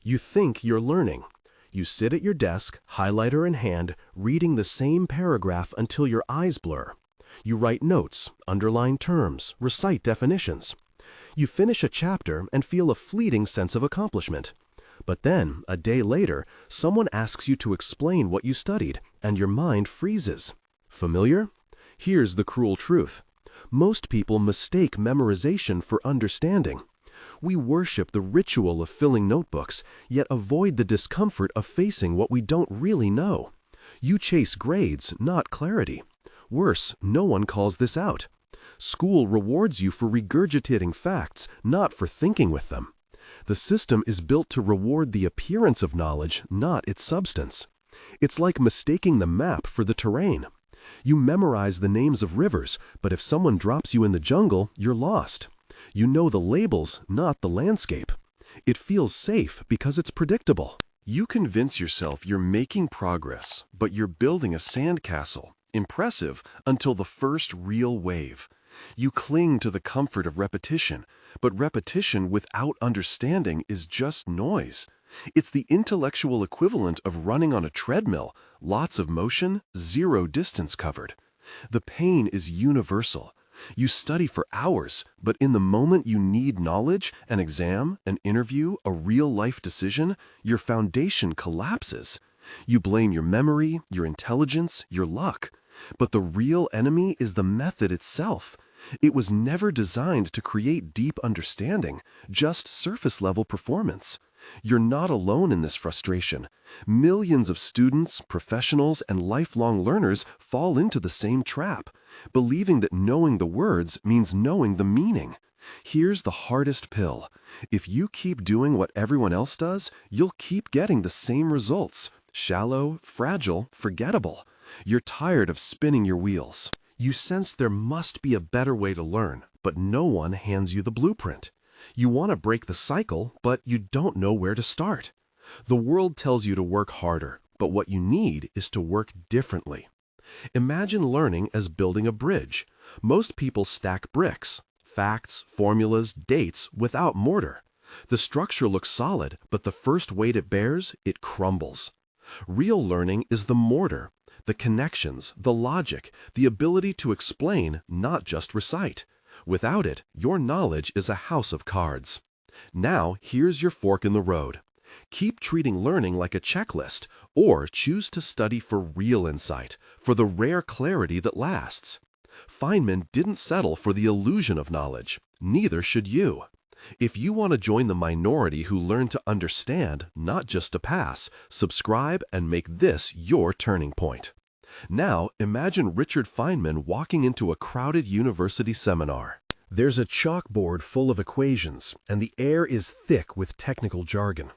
You think you're learning. You sit at your desk, highlighter in hand, reading the same paragraph until your eyes blur. You write notes, underline terms, recite definitions. You finish a chapter and feel a fleeting sense of accomplishment. But then, a day later, someone asks you to explain what you studied, and your mind freezes. Familiar? Here's the cruel truth. Most people mistake memorization for understanding. We worship the ritual of filling notebooks, yet avoid the discomfort of facing what we don't really know. You chase grades, not clarity. Worse, no one calls this out. School rewards you for regurgitating facts, not for thinking with them. The system is built to reward the appearance of knowledge, not its substance. It's like mistaking the map for the terrain. You memorize the names of rivers, but if someone drops you in the jungle, you're lost. You know the labels, not the landscape. It feels safe because it's predictable. You convince yourself you're making progress, but you're building a sandcastle. Impressive until the first real wave. You cling to the comfort of repetition, but repetition without understanding is just noise. It's the intellectual equivalent of running on a treadmill, lots of motion, zero distance covered. The pain is universal. You study for hours, but in the moment you need knowledge, an exam, an interview, a real-life decision, your foundation collapses. You blame your memory, your intelligence, your luck. But the real enemy is the method itself. It was never designed to create deep understanding, just surface-level performance. You're not alone in this frustration. Millions of students, professionals, and lifelong learners fall into the same trap, believing that knowing the words means knowing the meaning. Here's the hardest pill. If you keep doing what everyone else does, you'll keep getting the same results. Shallow, fragile, forgettable. You're tired of spinning your wheels. You sense there must be a better way to learn, but no one hands you the blueprint. You want to break the cycle, but you don't know where to start. The world tells you to work harder, but what you need is to work differently. Imagine learning as building a bridge. Most people stack bricks, facts, formulas, dates, without mortar. The structure looks solid, but the first weight it bears, it crumbles. Real learning is the mortar, the connections, the logic, the ability to explain, not just recite. Without it, your knowledge is a house of cards. Now, here's your fork in the road. Keep treating learning like a checklist, or choose to study for real insight, for the rare clarity that lasts. Feynman didn't settle for the illusion of knowledge. Neither should you. If you want to join the minority who learn to understand, not just to pass, subscribe and make this your turning point. Now, imagine Richard Feynman walking into a crowded university seminar. There's a chalkboard full of equations, and the air is thick with technical jargon.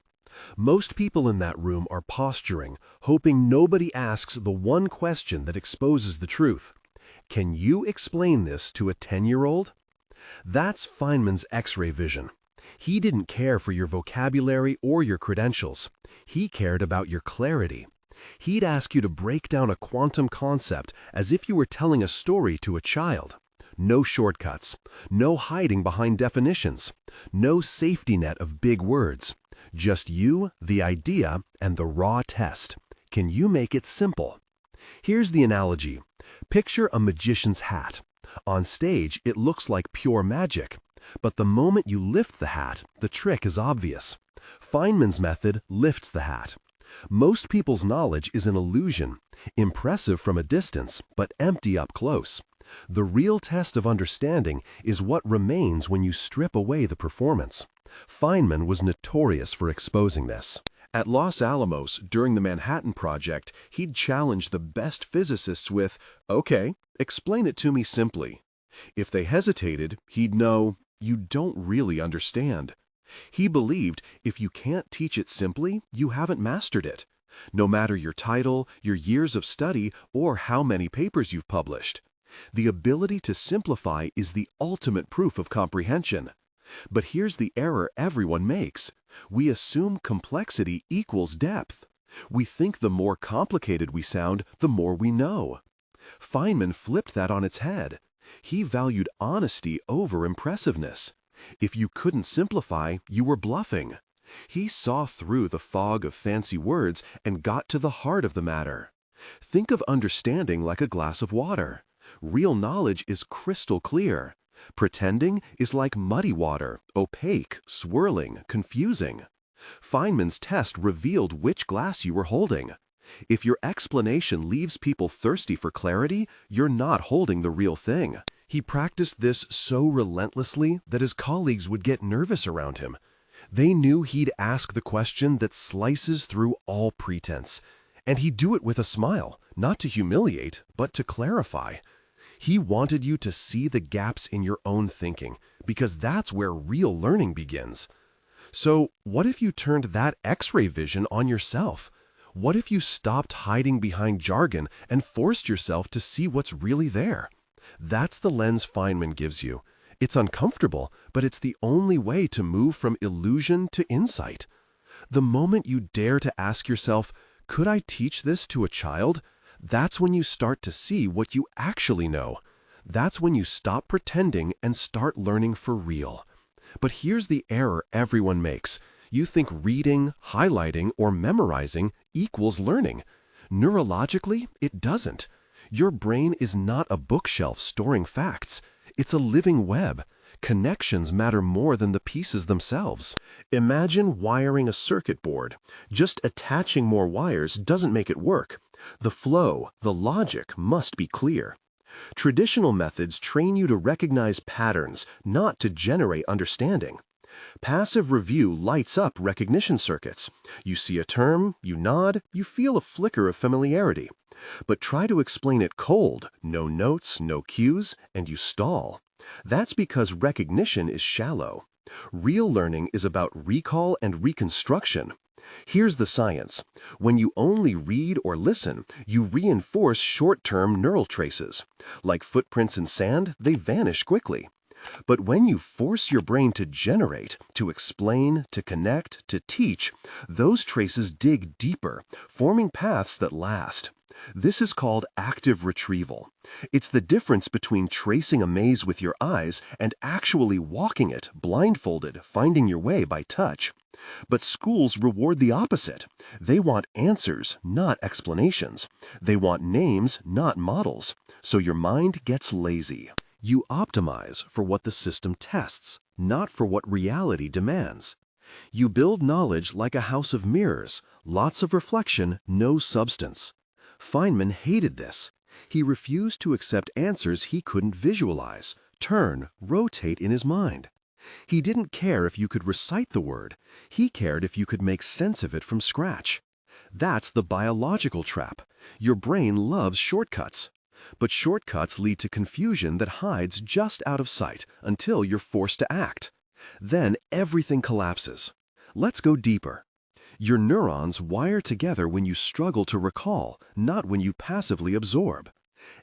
Most people in that room are posturing, hoping nobody asks the one question that exposes the truth. Can you explain this to a 10-year-old? That's Feynman's X-ray vision. He didn't care for your vocabulary or your credentials. He cared about your clarity. He'd ask you to break down a quantum concept as if you were telling a story to a child. No shortcuts, no hiding behind definitions, no safety net of big words. Just you, the idea, and the raw test. Can you make it simple? Here's the analogy. Picture a magician's hat. On stage, it looks like pure magic. But the moment you lift the hat, the trick is obvious. Feynman's method lifts the hat. Most people's knowledge is an illusion, impressive from a distance, but empty up close. The real test of understanding is what remains when you strip away the performance. Feynman was notorious for exposing this. At Los Alamos, during the Manhattan Project, he'd challenge the best physicists with, "Okay, explain it to me simply." If they hesitated, he'd know, "You don't really understand." He believed if you can't teach it simply, you haven't mastered it. No matter your title, your years of study, or how many papers you've published. The ability to simplify is the ultimate proof of comprehension. But here's the error everyone makes. We assume complexity equals depth. We think the more complicated we sound, the more we know. Feynman flipped that on its head. He valued honesty over impressiveness. If you couldn't simplify, you were bluffing. He saw through the fog of fancy words and got to the heart of the matter. Think of understanding like a glass of water. Real knowledge is crystal clear. Pretending is like muddy water, opaque, swirling, confusing. Feynman's test revealed which glass you were holding. If your explanation leaves people thirsty for clarity, you're not holding the real thing. He practiced this so relentlessly that his colleagues would get nervous around him. They knew he'd ask the question that slices through all pretense. And he'd do it with a smile, not to humiliate, but to clarify. He wanted you to see the gaps in your own thinking, because that's where real learning begins. So, what if you turned that X-ray vision on yourself? What if you stopped hiding behind jargon and forced yourself to see what's really there? That's the lens Feynman gives you. It's uncomfortable, but it's the only way to move from illusion to insight. The moment you dare to ask yourself, could I teach this to a child? That's when you start to see what you actually know. That's when you stop pretending and start learning for real. But here's the error everyone makes. You think reading, highlighting, or memorizing equals learning. Neurologically, it doesn't. Your brain is not a bookshelf storing facts. It's a living web. Connections matter more than the pieces themselves. Imagine wiring a circuit board. Just attaching more wires doesn't make it work. The flow, the logic must be clear. Traditional methods train you to recognize patterns, not to generate understanding. Passive review lights up recognition circuits. You see a term, you nod, you feel a flicker of familiarity. But try to explain it cold, no notes, no cues, and you stall. That's because recognition is shallow. Real learning is about recall and reconstruction. Here's the science. When you only read or listen, you reinforce short-term neural traces. Like footprints in sand, they vanish quickly. But when you force your brain to generate, to explain, to connect, to teach, those traces dig deeper, forming paths that last. This is called active retrieval. It's the difference between tracing a maze with your eyes and actually walking it, blindfolded, finding your way by touch. But schools reward the opposite. They want answers, not explanations. They want names, not models. So your mind gets lazy. You optimize for what the system tests, not for what reality demands. You build knowledge like a house of mirrors, lots of reflection, no substance. Feynman hated this. He refused to accept answers he couldn't visualize, turn, rotate in his mind. He didn't care if you could recite the word. He cared if you could make sense of it from scratch. That's the biological trap. Your brain loves shortcuts. But shortcuts lead to confusion that hides just out of sight until you're forced to act. Then everything collapses. Let's go deeper. Your neurons wire together when you struggle to recall, not when you passively absorb.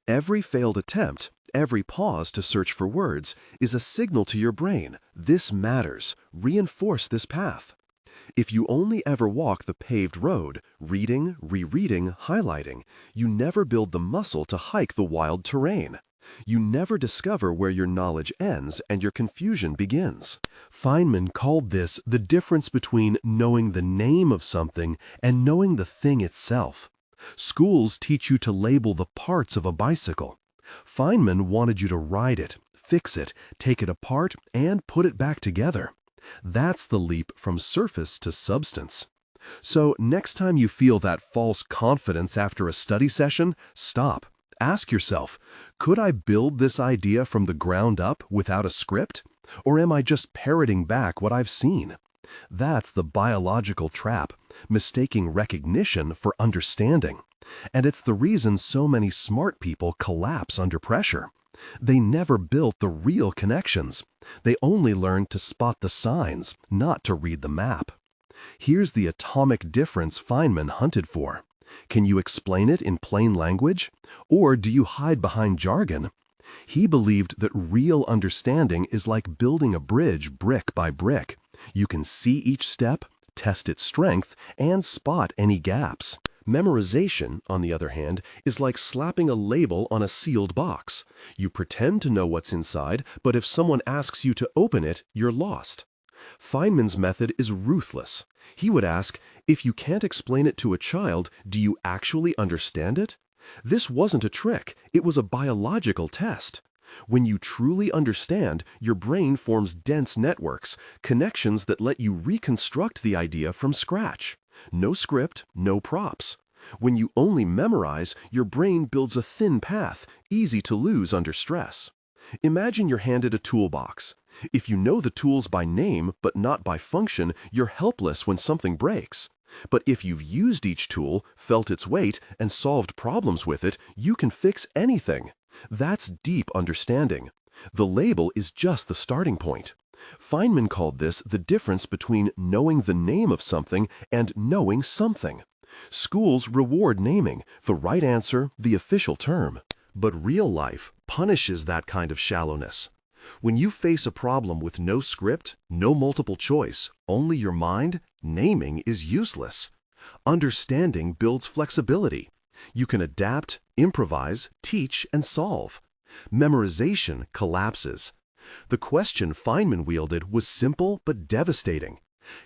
Every failed attempt, every pause to search for words, is a signal to your brain. This matters. Reinforce this path. If you only ever walk the paved road, reading, rereading, highlighting, you never build the muscle to hike the wild terrain. You never discover where your knowledge ends and your confusion begins. Feynman called this the difference between knowing the name of something and knowing the thing itself. Schools teach you to label the parts of a bicycle. Feynman wanted you to ride it, fix it, take it apart, and put it back together. That's the leap from surface to substance. So next time you feel that false confidence after a study session, stop. Ask yourself, could I build this idea from the ground up without a script? Or am I just parroting back what I've seen? That's the biological trap, mistaking recognition for understanding. And it's the reason so many smart people collapse under pressure. They never built the real connections. They only learned to spot the signs, not to read the map. Here's the atomic difference Feynman hunted for. Can you explain it in plain language? Or do you hide behind jargon? He believed that real understanding is like building a bridge brick by brick. You can see each step, test its strength, and spot any gaps. Memorization, on the other hand, is like slapping a label on a sealed box. You pretend to know what's inside, but if someone asks you to open it, you're lost. Feynman's method is ruthless. He would ask, if you can't explain it to a child, do you actually understand it? This wasn't a trick, it was a biological test. When you truly understand, your brain forms dense networks, connections that let you reconstruct the idea from scratch. No script, no props. When you only memorize, your brain builds a thin path, easy to lose under stress. Imagine you're handed a toolbox. If you know the tools by name but not by function, you're helpless when something breaks. But if you've used each tool, felt its weight, and solved problems with it, you can fix anything. That's deep understanding. The label is just the starting point. Feynman called this the difference between knowing the name of something and knowing something. Schools reward naming, the right answer, the official term. But real life punishes that kind of shallowness. When you face a problem with no script, no multiple choice, only your mind, naming is useless. Understanding builds flexibility. You can adapt, improvise, teach, and solve. Memorization collapses. The question Feynman wielded was simple but devastating.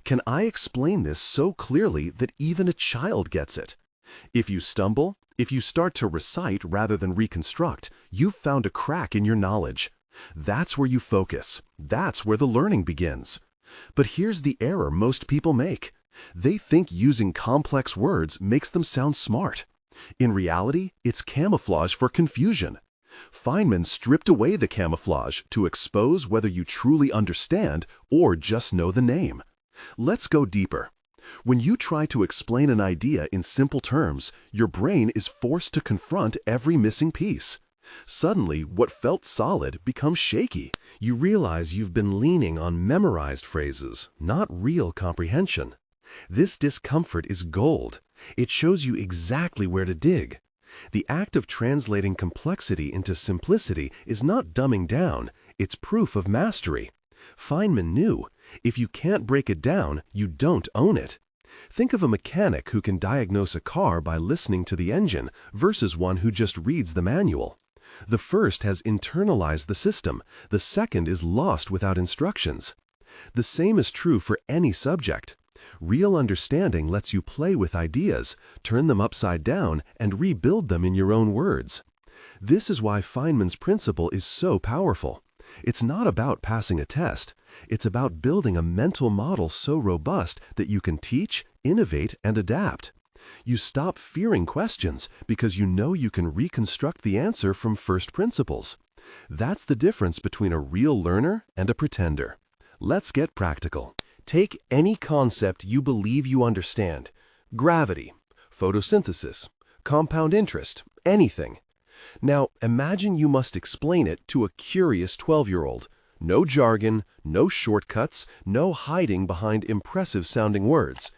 Can I explain this so clearly that even a child gets it? If you stumble, if you start to recite rather than reconstruct, you've found a crack in your knowledge. That's where you focus. That's where the learning begins. But here's the error most people make. They think using complex words makes them sound smart. In reality, it's camouflage for confusion. Feynman stripped away the camouflage to expose whether you truly understand or just know the name. Let's go deeper. When you try to explain an idea in simple terms, your brain is forced to confront every missing piece. Suddenly, what felt solid becomes shaky. You realize you've been leaning on memorized phrases, not real comprehension. This discomfort is gold. It shows you exactly where to dig. The act of translating complexity into simplicity is not dumbing down, it's proof of mastery. Feynman knew, if you can't break it down, you don't own it. Think of a mechanic who can diagnose a car by listening to the engine versus one who just reads the manual. The first has internalized the system, the second is lost without instructions. The same is true for any subject. Real understanding lets you play with ideas, turn them upside down, and rebuild them in your own words. This is why Feynman's principle is so powerful. It's not about passing a test. It's about building a mental model so robust that you can teach, innovate, and adapt. You stop fearing questions because you know you can reconstruct the answer from first principles. That's the difference between a real learner and a pretender. Let's get practical. Take any concept you believe you understand. Gravity, photosynthesis, compound interest, anything. Now imagine you must explain it to a curious 12-year-old. No jargon, no shortcuts, no hiding behind impressive-sounding words.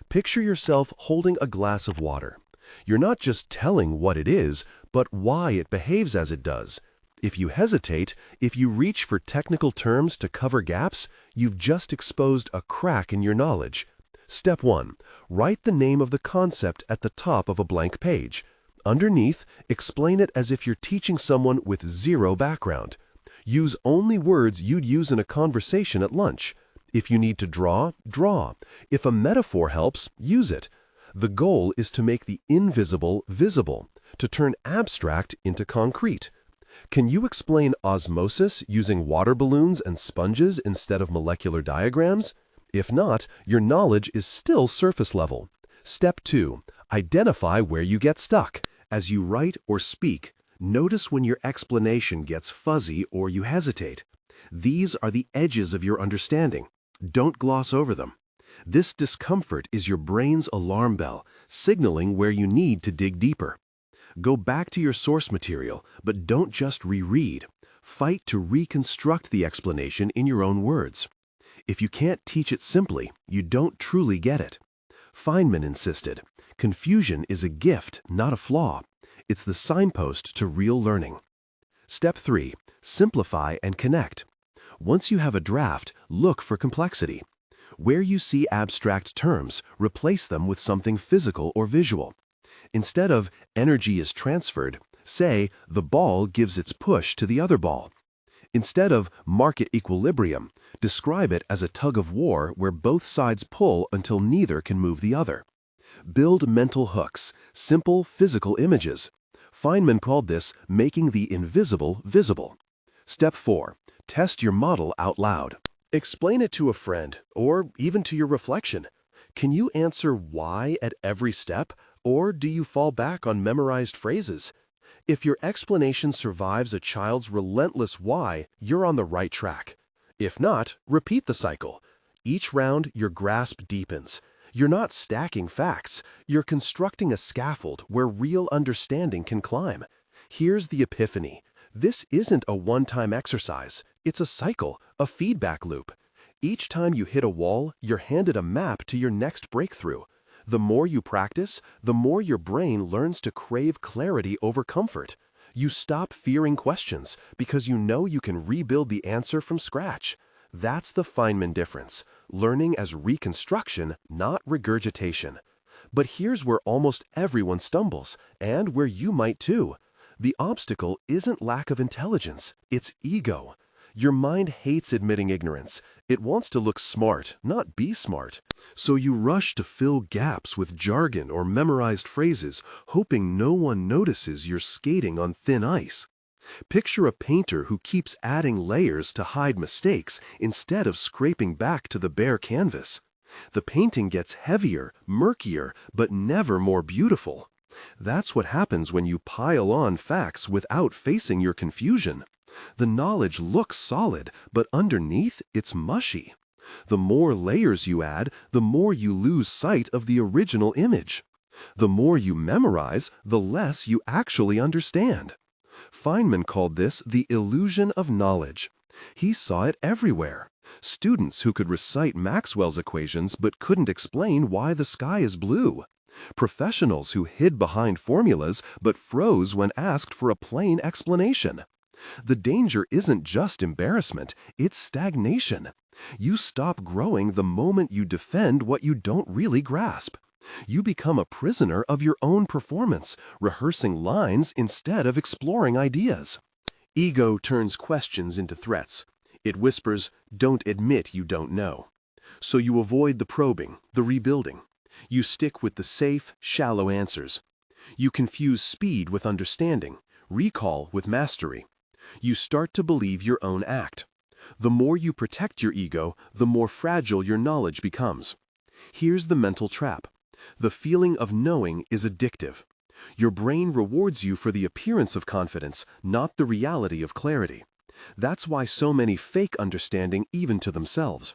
Picture yourself holding a glass of water. You're not just telling what it is, but why it behaves as it does. If you hesitate, if you reach for technical terms to cover gaps, you've just exposed a crack in your knowledge. Step 1. Write the name of the concept at the top of a blank page. Underneath, explain it as if you're teaching someone with zero background. Use only words you'd use in a conversation at lunch. If you need to draw, draw. If a metaphor helps, use it. The goal is to make the invisible visible, to turn abstract into concrete. Can you explain osmosis using water balloons and sponges instead of molecular diagrams? If not, your knowledge is still surface level. Step 2. Identify where you get stuck. As you write or speak, notice when your explanation gets fuzzy or you hesitate. These are the edges of your understanding. Don't gloss over them. This discomfort is your brain's alarm bell, signaling where you need to dig deeper. Go back to your source material, but don't just reread. Fight to reconstruct the explanation in your own words. If you can't teach it simply, you don't truly get it. Feynman insisted, confusion is a gift, not a flaw. It's the signpost to real learning. Step 3. Simplify and connect. Once you have a draft, look for complexity. Where you see abstract terms, replace them with something physical or visual. Instead of energy is transferred, say the ball gives its push to the other ball. Instead of market equilibrium, describe it as a tug of war where both sides pull until neither can move the other. Build mental hooks, simple physical images. Feynman called this making the invisible visible. Step 4. Test your model out loud. Explain it to a friend, or even to your reflection. Can you answer why at every step, or do you fall back on memorized phrases? If your explanation survives a child's relentless why, you're on the right track. If not, repeat the cycle. Each round, your grasp deepens. You're not stacking facts, you're constructing a scaffold where real understanding can climb. Here's the epiphany. This isn't a one-time exercise. It's a cycle, a feedback loop. Each time you hit a wall, you're handed a map to your next breakthrough. The more you practice, the more your brain learns to crave clarity over comfort. You stop fearing questions because you know you can rebuild the answer from scratch. That's the Feynman difference, learning as reconstruction, not regurgitation. But here's where almost everyone stumbles, and where you might too. The obstacle isn't lack of intelligence, it's ego. Your mind hates admitting ignorance. It wants to look smart, not be smart. So you rush to fill gaps with jargon or memorized phrases, hoping no one notices you're skating on thin ice. Picture a painter who keeps adding layers to hide mistakes instead of scraping back to the bare canvas. The painting gets heavier, murkier, but never more beautiful. That's what happens when you pile on facts without facing your confusion. The knowledge looks solid, but underneath it's mushy. The more layers you add, the more you lose sight of the original image. The more you memorize, the less you actually understand. Feynman called this the illusion of knowledge. He saw it everywhere. Students who could recite Maxwell's equations but couldn't explain why the sky is blue. Professionals who hid behind formulas but froze when asked for a plain explanation. The danger isn't just embarrassment, it's stagnation. You stop growing the moment you defend what you don't really grasp. You become a prisoner of your own performance, rehearsing lines instead of exploring ideas. Ego turns questions into threats. It whispers, "Don't admit you don't know." So you avoid the probing, the rebuilding. You stick with the safe, shallow answers. You confuse speed with understanding, recall with mastery. You start to believe your own act. The more you protect your ego, the more fragile your knowledge becomes. Here's the mental trap. The feeling of knowing is addictive. Your brain rewards you for the appearance of confidence, not the reality of clarity. That's why so many fake understanding even to themselves.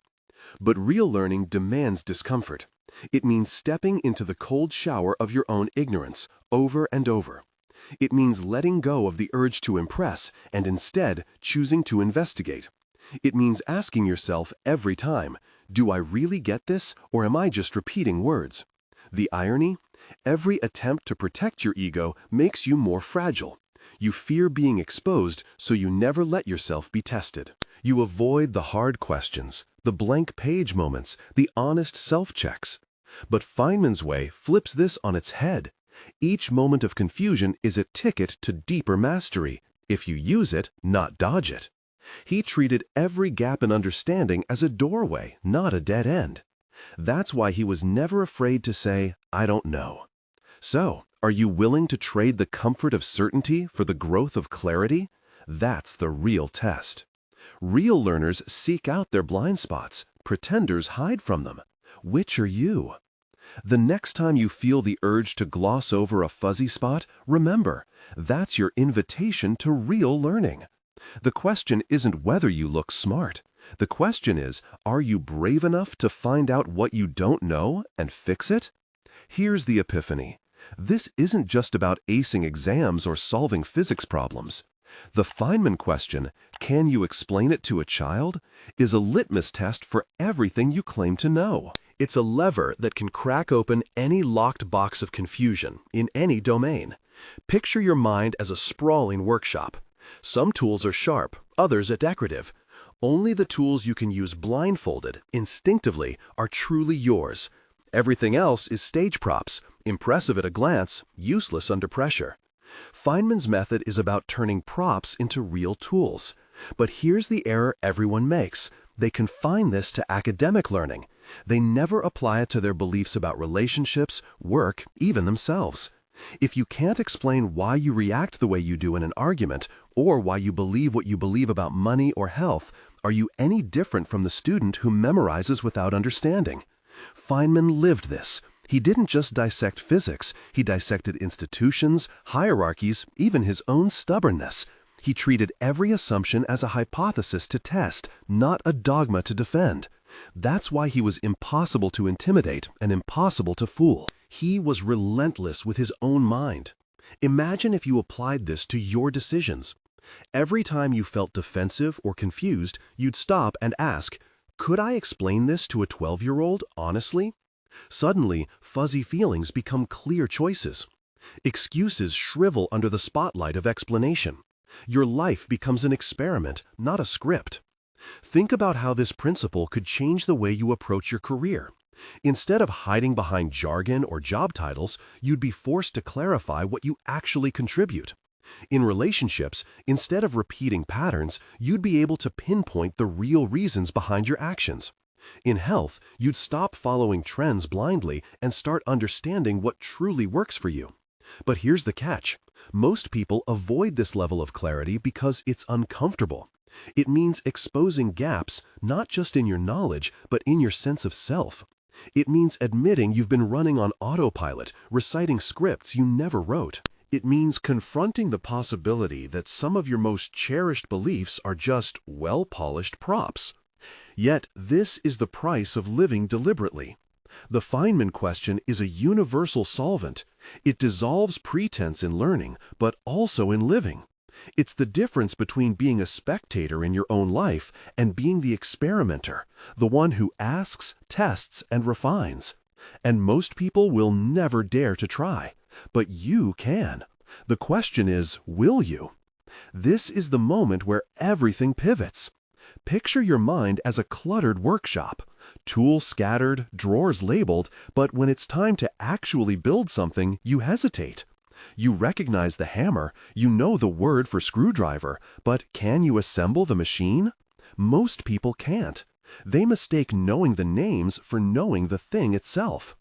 But real learning demands discomfort. It means stepping into the cold shower of your own ignorance, over and over. It means letting go of the urge to impress and instead choosing to investigate. It means asking yourself every time, do I really get this, or am I just repeating words? The irony? Every attempt to protect your ego makes you more fragile. You fear being exposed, so you never let yourself be tested. You avoid the hard questions, the blank page moments, the honest self-checks. But Feynman's way flips this on its head. Each moment of confusion is a ticket to deeper mastery, if you use it, not dodge it. He treated every gap in understanding as a doorway, not a dead end. That's why he was never afraid to say, "I don't know." So, are you willing to trade the comfort of certainty for the growth of clarity? That's the real test. Real learners seek out their blind spots. Pretenders hide from them. Which are you? The next time you feel the urge to gloss over a fuzzy spot, remember, that's your invitation to real learning. The question isn't whether you look smart. The question is, are you brave enough to find out what you don't know and fix it? Here's the epiphany. This isn't just about acing exams or solving physics problems. The Feynman question, can you explain it to a child, is a litmus test for everything you claim to know. It's a lever that can crack open any locked box of confusion in any domain. Picture your mind as a sprawling workshop. Some tools are sharp, others are decorative. Only the tools you can use blindfolded, instinctively, are truly yours. Everything else is stage props, impressive at a glance, useless under pressure. Feynman's method is about turning props into real tools. But here's the error everyone makes. They confine this to academic learning. They never apply it to their beliefs about relationships, work, even themselves. If you can't explain why you react the way you do in an argument, or why you believe what you believe about money or health, are you any different from the student who memorizes without understanding? Feynman lived this. He didn't just dissect physics, he dissected institutions, hierarchies, even his own stubbornness. He treated every assumption as a hypothesis to test, not a dogma to defend. That's why he was impossible to intimidate and impossible to fool. He was relentless with his own mind. Imagine if you applied this to your decisions. Every time you felt defensive or confused, you'd stop and ask, could I explain this to a 12-year-old honestly? Suddenly, fuzzy feelings become clear choices. Excuses shrivel under the spotlight of explanation. Your life becomes an experiment, not a script. Think about how this principle could change the way you approach your career. Instead of hiding behind jargon or job titles, you'd be forced to clarify what you actually contribute. In relationships, instead of repeating patterns, you'd be able to pinpoint the real reasons behind your actions. In health, you'd stop following trends blindly and start understanding what truly works for you. But here's the catch. Most people avoid this level of clarity because it's uncomfortable. It means exposing gaps, not just in your knowledge, but in your sense of self. It means admitting you've been running on autopilot, reciting scripts you never wrote. It means confronting the possibility that some of your most cherished beliefs are just well-polished props. Yet, this is the price of living deliberately. The Feynman question is a universal solvent. It dissolves pretense in learning, but also in living. It's the difference between being a spectator in your own life and being the experimenter, the one who asks, tests, and refines. And most people will never dare to try. But you can. The question is, will you? This is the moment where everything pivots. Picture your mind as a cluttered workshop. Tools scattered, drawers labeled, but when it's time to actually build something, you hesitate. You recognize the hammer, you know the word for screwdriver, but can you assemble the machine? Most people can't. They mistake knowing the names for knowing the thing itself.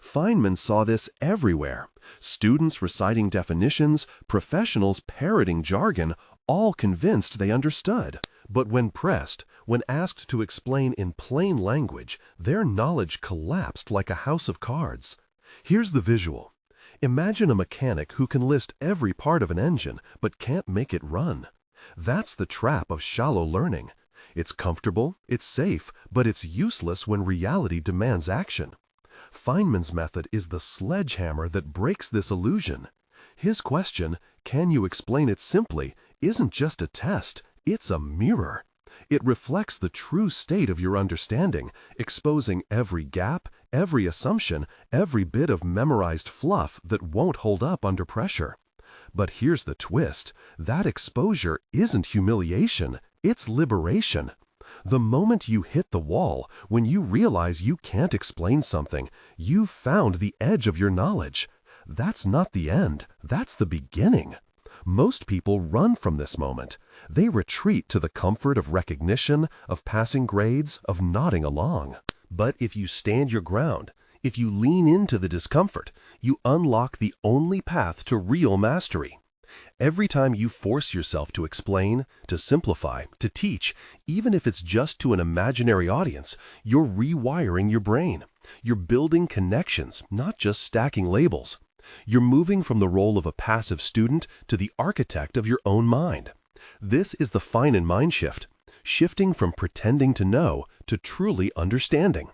Feynman saw this everywhere. Students reciting definitions, professionals parroting jargon, all convinced they understood. But when pressed, when asked to explain in plain language, their knowledge collapsed like a house of cards. Here's the visual. Imagine a mechanic who can list every part of an engine, but can't make it run. That's the trap of shallow learning. It's comfortable, it's safe, but it's useless when reality demands action. Feynman's method is the sledgehammer that breaks this illusion. His question, can you explain it simply, isn't just a test, it's a mirror. It reflects the true state of your understanding, exposing every gap, every assumption, every bit of memorized fluff that won't hold up under pressure. But here's the twist. That exposure isn't humiliation, it's liberation. The moment you hit the wall, when you realize you can't explain something, you've found the edge of your knowledge. That's not the end, that's the beginning. Most people run from this moment. They retreat to the comfort of recognition, of passing grades, of nodding along. But if you stand your ground, if you lean into the discomfort, you unlock the only path to real mastery. Every time you force yourself to explain, to simplify, to teach, even if it's just to an imaginary audience, you're rewiring your brain. You're building connections, not just stacking labels. You're moving from the role of a passive student to the architect of your own mind. This is the Feynman mind shift, shifting from pretending to know to truly understanding.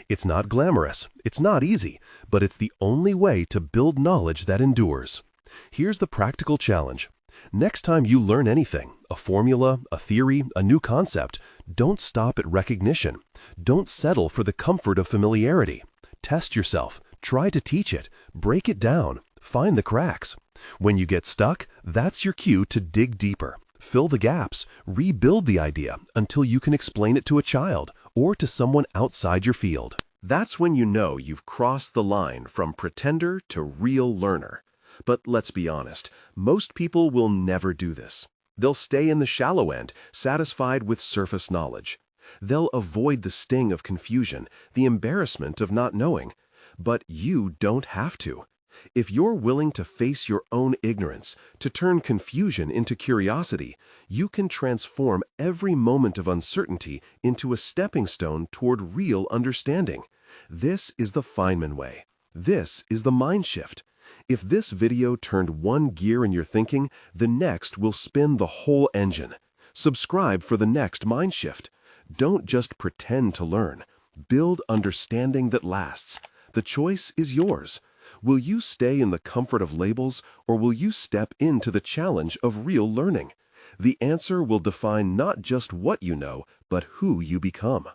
It's not glamorous, it's not easy, but it's the only way to build knowledge that endures. Here's the practical challenge. Next time you learn anything, a formula, a theory, a new concept, don't stop at recognition. Don't settle for the comfort of familiarity. Test yourself. Try to teach it. Break it down. Find the cracks. When you get stuck, that's your cue to dig deeper. Fill the gaps. Rebuild the idea until you can explain it to a child or to someone outside your field. That's when you know you've crossed the line from pretender to real learner. But let's be honest, most people will never do this. They'll stay in the shallow end, satisfied with surface knowledge. They'll avoid the sting of confusion, the embarrassment of not knowing. But you don't have to. If you're willing to face your own ignorance, to turn confusion into curiosity, you can transform every moment of uncertainty into a stepping stone toward real understanding. This is the Feynman way. This is the mind shift. If this video turned one gear in your thinking, the next will spin the whole engine. Subscribe for the next mind shift. Don't just pretend to learn. Build understanding that lasts. The choice is yours. Will you stay in the comfort of labels, or will you step into the challenge of real learning? The answer will define not just what you know, but who you become.